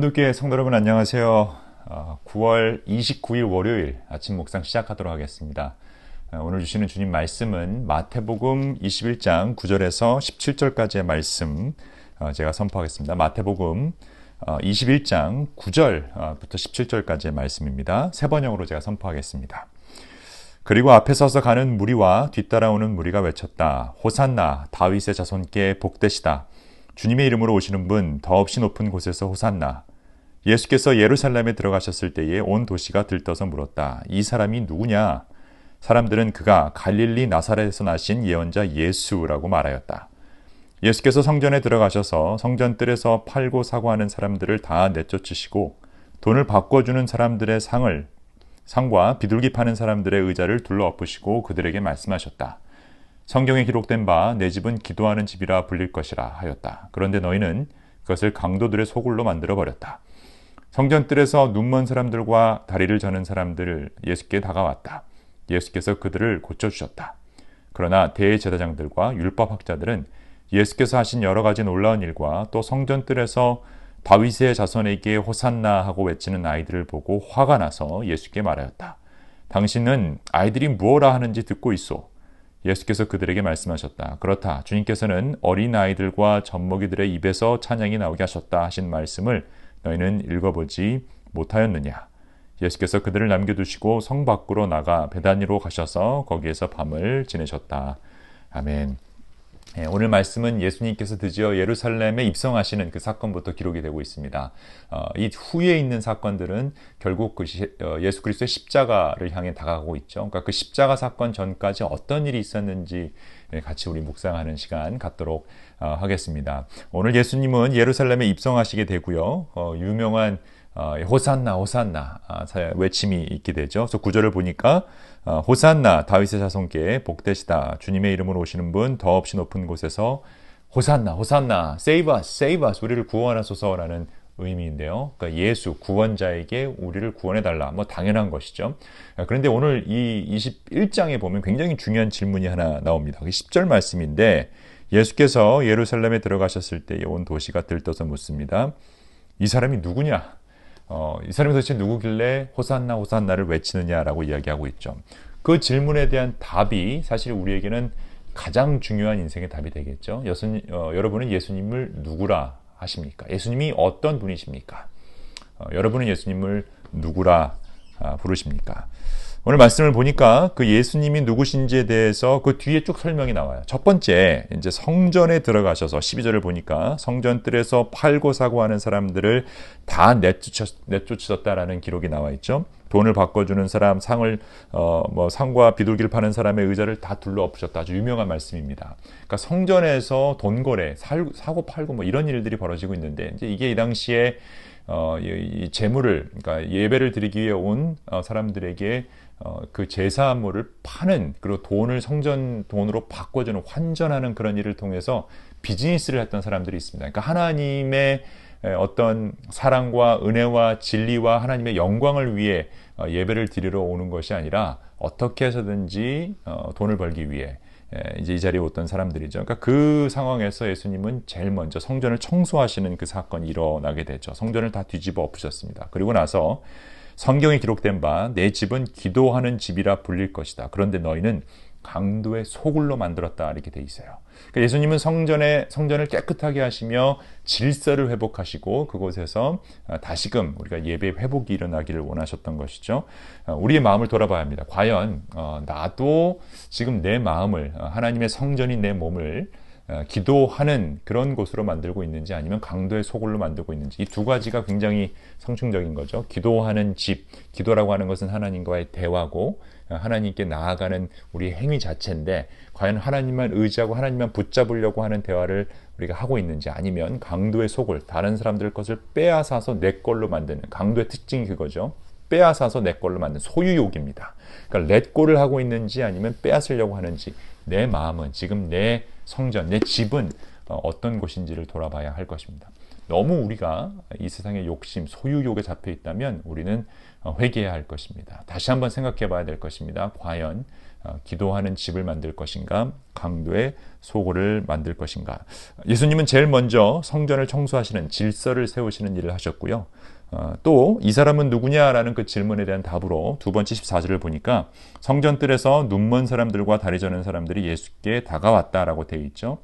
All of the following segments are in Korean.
온누교회 성도 여러분 안녕하세요. 9월 29일 월요일 아침 묵상 시작하도록 하겠습니다. 오늘 주시는 주님 말씀은 마태복음 21장 9절에서 17절까지의 말씀 제가 선포하겠습니다. 마태복음 21장 9절부터 17절까지의 말씀입니다. 세 번역으로 제가 선포하겠습니다. 그리고 앞에 서서 가는 무리와 뒤따라오는 무리가 외쳤다. 호산나 다윗의 자손께 복되시다. 주님의 이름으로 오시는 분 더없이 높은 곳에서 호산나. 예수께서 예루살렘에 들어가셨을 때에 온 도시가 들떠서 물었다. 이 사람이 누구냐? 사람들은 그가 갈릴리 나사렛에서 나신 예언자 예수라고 말하였다. 예수께서 성전에 들어가셔서 성전 뜰에서 팔고 사고 하는 사람들을 다 내쫓으시고 돈을 바꿔주는 사람들의 상과 비둘기 파는 사람들의 의자를 둘러 엎으시고 그들에게 말씀하셨다. 성경에 기록된 바 내 집은 기도하는 집이라 불릴 것이라 하였다. 그런데 너희는 그것을 강도들의 소굴로 만들어버렸다. 성전 뜰에서 눈먼 사람들과 다리를 저는 사람들 예수께 다가왔다. 예수께서 그들을 고쳐주셨다. 그러나 대제사장들과 율법학자들은 예수께서 하신 여러 가지 놀라운 일과 또 성전 뜰에서 다윗의 자손에게 호산나 하고 외치는 아이들을 보고 화가 나서 예수께 말하였다. 당신은 아이들이 무엇라 하는지 듣고 있소. 예수께서 그들에게 말씀하셨다. 그렇다. 주님께서는 어린아이들과 젖먹이들의 입에서 찬양이 나오게 하셨다 하신 말씀을 너희는 읽어보지 못하였느냐. 예수께서 그들을 남겨두시고 성 밖으로 나가 베다니로 가셔서 거기에서 밤을 지내셨다. 아멘. 오늘 말씀은 예수님께서 드디어 예루살렘에 입성하시는 그 사건부터 기록이 되고 있습니다. 이 후에 있는 사건들은 결국 예수 그리스도의 십자가를 향해 다가가고 있죠. 그러니까 그 십자가 사건 전까지 어떤 일이 있었는지 같이 우리 묵상하는 시간 갖도록 하겠습니다. 오늘 예수님은 예루살렘에 입성하시게 되고요. 유명한 호산나 호산나 외침이 있게 되죠. 그래서 구절을 보니까 호산나 다윗의 자손께 복되시다. 주님의 이름으로 오시는 분 더없이 높은 곳에서 호산나 호산나 save us save us 우리를 구원하소서라는 의미인데요. 그러니까 예수 구원자에게 우리를 구원해달라. 뭐 당연한 것이죠. 그런데 오늘 이 21장에 보면 굉장히 중요한 질문이 하나 나옵니다. 10절 말씀인데 예수께서 예루살렘에 들어가셨을 때 온 도시가 들떠서 묻습니다. 이 사람이 누구냐? 이 사람이 도대체 누구길래 호산나 호산나를 외치느냐라고 이야기하고 있죠. 그 질문에 대한 답이 사실 우리에게는 가장 중요한 인생의 답이 되겠죠. 여러분은 예수님을 누구라 하십니까? 예수님이 어떤 분이십니까? 여러분은 예수님을 누구라 부르십니까? 오늘 말씀을 보니까 그 예수님이 누구신지에 대해서 그 뒤에 쭉 설명이 나와요. 첫 번째, 이제 성전에 들어가셔서 12절을 보니까 성전 뜰에서 팔고 사고 하는 사람들을 다 내쫓으셨다라는 기록이 나와 있죠. 돈을 바꿔주는 사람, 상과 비둘기를 파는 사람의 의자를 다 둘러 엎으셨다. 아주 유명한 말씀입니다. 그러니까 성전에서 돈 거래, 사고 팔고 뭐 이런 일들이 벌어지고 있는데 이제 이게 이 당시에 이 재물을 그러니까 예배를 드리기 위해 온 사람들에게 그 제사물을 파는 그리고 돈을 성전 돈으로 바꿔주는 환전하는 그런 일을 통해서 비즈니스를 했던 사람들이 있습니다. 그러니까 하나님의 어떤 사랑과 은혜와 진리와 하나님의 영광을 위해 예배를 드리러 오는 것이 아니라 어떻게 해서든지 돈을 벌기 위해 이제 이 자리에 왔던 사람들이죠. 그러니까 그 상황에서 예수님은 제일 먼저 성전을 청소하시는 그 사건이 일어나게 되죠. 성전을 다 뒤집어 엎으셨습니다. 그리고 나서 성경에 기록된 바 내 집은 기도하는 집이라 불릴 것이다. 그런데 너희는 강도의 소굴로 만들었다 이렇게 돼 있어요. 그러니까 예수님은 성전을 깨끗하게 하시며 질서를 회복하시고 그곳에서 다시금 우리가 예배 회복이 일어나기를 원하셨던 것이죠. 우리의 마음을 돌아봐야 합니다. 과연 나도 지금 내 마음을 하나님의 성전인 내 몸을 기도하는 그런 곳으로 만들고 있는지 아니면 강도의 소굴로 만들고 있는지 이 두 가지가 굉장히 상충적인 거죠. 기도하는 집, 기도라고 하는 것은 하나님과의 대화고 하나님께 나아가는 우리의 행위 자체인데 과연 하나님만 의지하고 하나님만 붙잡으려고 하는 대화를 우리가 하고 있는지 아니면 강도의 소굴, 다른 사람들 것을 빼앗아서 내 걸로 만드는 강도의 특징이 그거죠. 빼앗아서 내 걸로 만든 소유욕입니다. 그러니까 렛고를 하고 있는지 아니면 빼앗으려고 하는지 내 마음은 지금 내 성전, 내 집은 어떤 곳인지를 돌아봐야 할 것입니다. 너무 우리가 이 세상의 욕심, 소유욕에 잡혀 있다면 우리는 회개해야 할 것입니다. 다시 한번 생각해 봐야 될 것입니다. 과연 기도하는 집을 만들 것인가, 강도의 소굴을 만들 것인가. 예수님은 제일 먼저 성전을 청소하시는 질서를 세우시는 일을 하셨고요. 또 이 사람은 누구냐라는 그 질문에 대한 답으로 두 번째 14절을 보니까 성전뜰에서 눈먼 사람들과 다리 저는 사람들이 예수께 다가왔다라고 되어 있죠.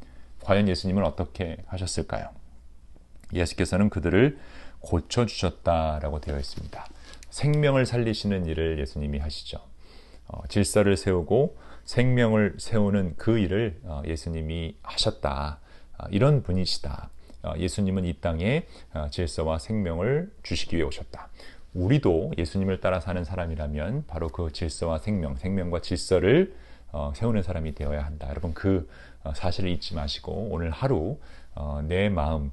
과연 예수님은 어떻게 하셨을까요? 예수께서는 그들을 고쳐주셨다라고 되어 있습니다. 생명을 살리시는 일을 예수님이 하시죠. 질서를 세우고 생명을 세우는 그 일을 예수님이 하셨다. 이런 분이시다. 예수님은 이 땅에 질서와 생명을 주시기 위해 오셨다. 우리도 예수님을 따라 사는 사람이라면 바로 그 질서와 생명과 질서를 세우는 사람이 되어야 한다. 여러분 그 사실을 잊지 마시고 오늘 하루 내 마음,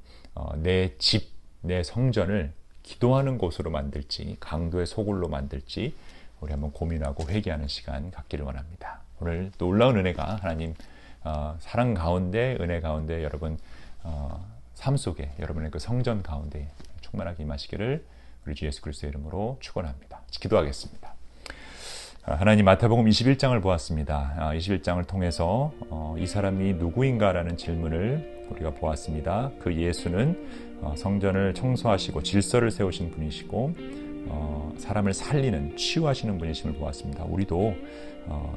내 집, 내 성전을 기도하는 곳으로 만들지 강도의 소굴로 만들지 우리 한번 고민하고 회개하는 시간 갖기를 원합니다. 오늘 놀라운 은혜가 하나님 사랑 가운데 은혜 가운데 여러분 삶 속에 여러분의 그 성전 가운데 충만하게 임하시기를 우리 주 예수 그리스도의 이름으로 축원합니다. 기도하겠습니다. 하나님 마태복음 21장을 보았습니다. 21장을 통해서 이 사람이 누구인가라는 질문을 우리가 보았습니다. 그 예수는 성전을 청소하시고 질서를 세우신 분이시고 사람을 살리는 치유하시는 분이심을 보았습니다. 우리도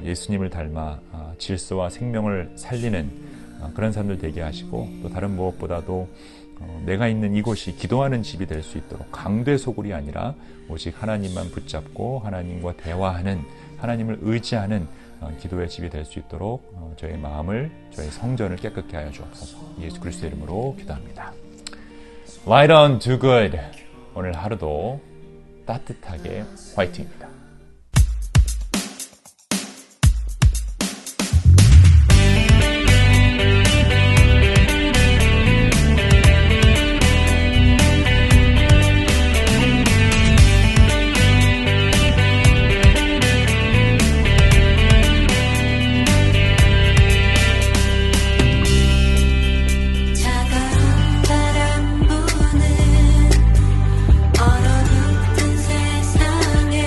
예수님을 닮아 질서와 생명을 살리는 그런 사람들 되게 하시고 또 다른 무엇보다도 내가 있는 이곳이 기도하는 집이 될 수 있도록 강대 소굴이 아니라 오직 하나님만 붙잡고 하나님과 대화하는 하나님을 의지하는 기도의 집이 될 수 있도록 저의 마음을 저의 성전을 깨끗게 하여 주옵소서. 예수 그리스도의 이름으로 기도합니다. Light on, do good. 오늘 하루도 따뜻하게 화이팅입니다. 얼어붙은 세상에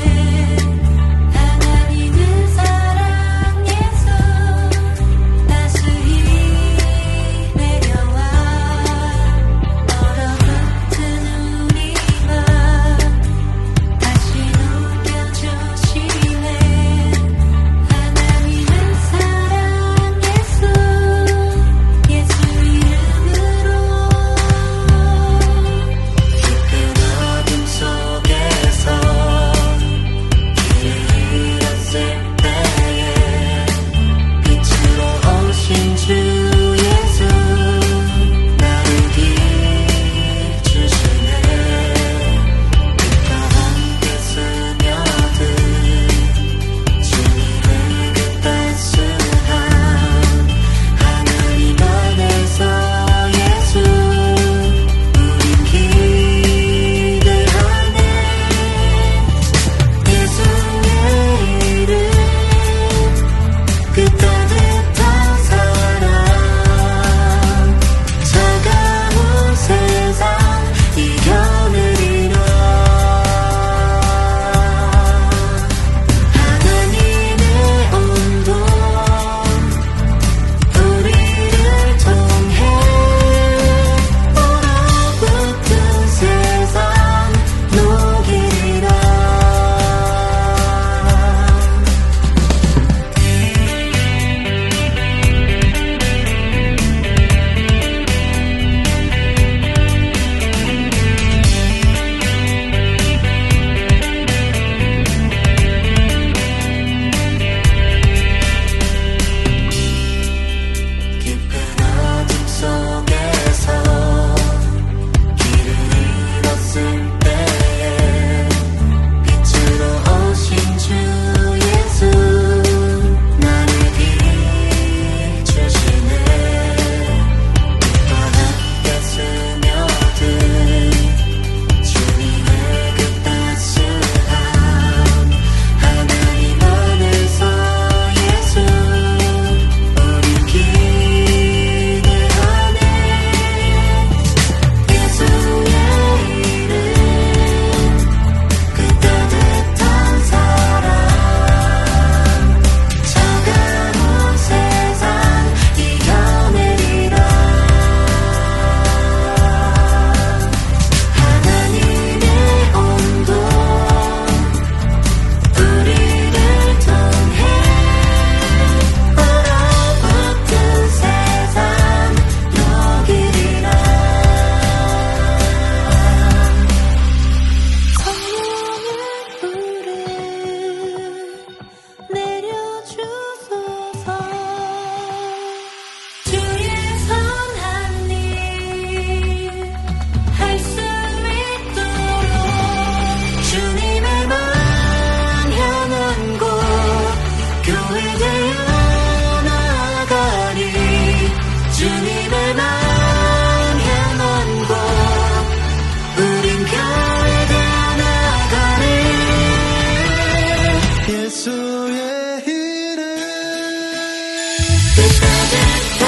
Another